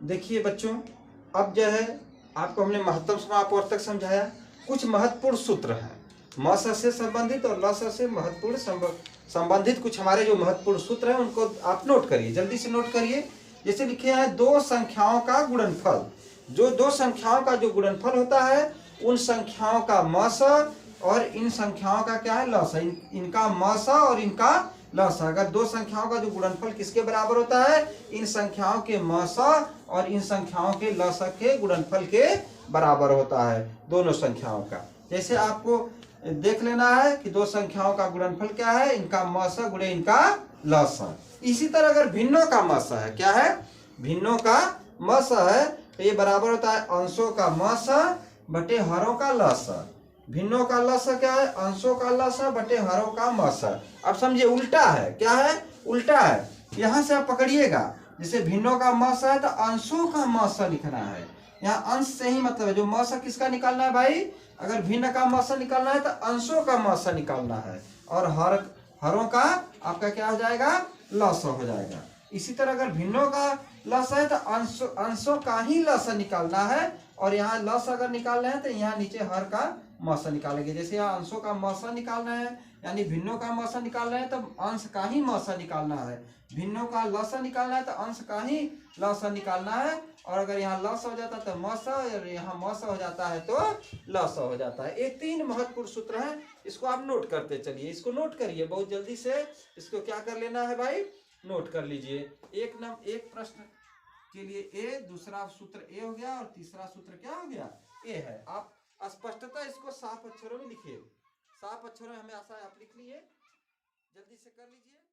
देखिए बच्चों, अब जो है आपको हमने महत्तम समापवर्तक समझाया। कुछ महत्वपूर्ण सूत्र हैं म स से संबंधित और ल स से महत्वपूर्ण संबंधित कुछ हमारे जो महत्वपूर्ण सूत्र हैं उनको आप नोट करिए, जल्दी से नोट करिए। जैसे लिखे हैं दो संख्याओं का गुणनफल, जो दो संख्याओं का जो गुणनफल होता है उन संख्याओं का म स और इन संख्याओं का क्या है, ल स। इनका म स और इनका ल स। अगर दो संख्याओं का जो गुणनफल किसके बराबर होता है, इन संख्याओं के म स और इन संख्याओं के ल स के गुणनफल के बराबर होता है, दोनों संख्याओं का। जैसे आपको देख लेना है कि दो संख्याओं का गुणनफल क्या है, इनका म स गुणे इनका ल स। इसी तरह अगर भिन्नों का म स है, क्या है, भिन्नों का म स है, तो ये बराबर होता है अंशों का म स बटे हरों का ल स। भिन्नों का ल स क्या है, अंशों का ल स बटे हरों का म स। अब समझिए उल्टा है, क्या है, उल्टा है। यहां से आप पकड़िएगा, जैसे भिन्नों का म स है तो अंशों का म स लिखना है। यहाँ अंश से ही मतलब है, जो म स किसका निकालना है भाई, अगर भिन्न का म स निकालना है तो अंशों का म स निकालना है, और हरों का आपका क्या हो जाएगा, ल स हो जाएगा। इसी तरह अगर भिन्नों का ल स है तो अंशों का ही ल स निकालना है, और यहाँ ल स अगर निकालना है तो यहाँ नीचे हर का म स निकालेंगे। जैसे यहाँ अंशों का म स निकालना है, यानी भिन्नों का म स निकालना है तो अंश का ही म स निकालना है। भिन्नों का ल स निकालना है तो अंश का ही ल स निकालना है, और अगर यहाँ ल स हो जाता है तो म स, और यहाँ म स हो जाता है तो ल स हो जाता है। ये तीन महत्वपूर्ण सूत्र हैं, इसको आप नोट करते चलिए। इसको नोट करिए बहुत जल्दी से, इसको क्या कर लेना है भाई, नोट कर लीजिए। एक प्रश्न के लिए ए, दूसरा सूत्र ए हो गया और तीसरा सूत्र क्या हो गया, ए है। आप स्पष्टता इसको साफ अक्षरों में लिखिए, साफ अक्षरों में हमें आशा है आप लिख लिए, जल्दी से कर लीजिए।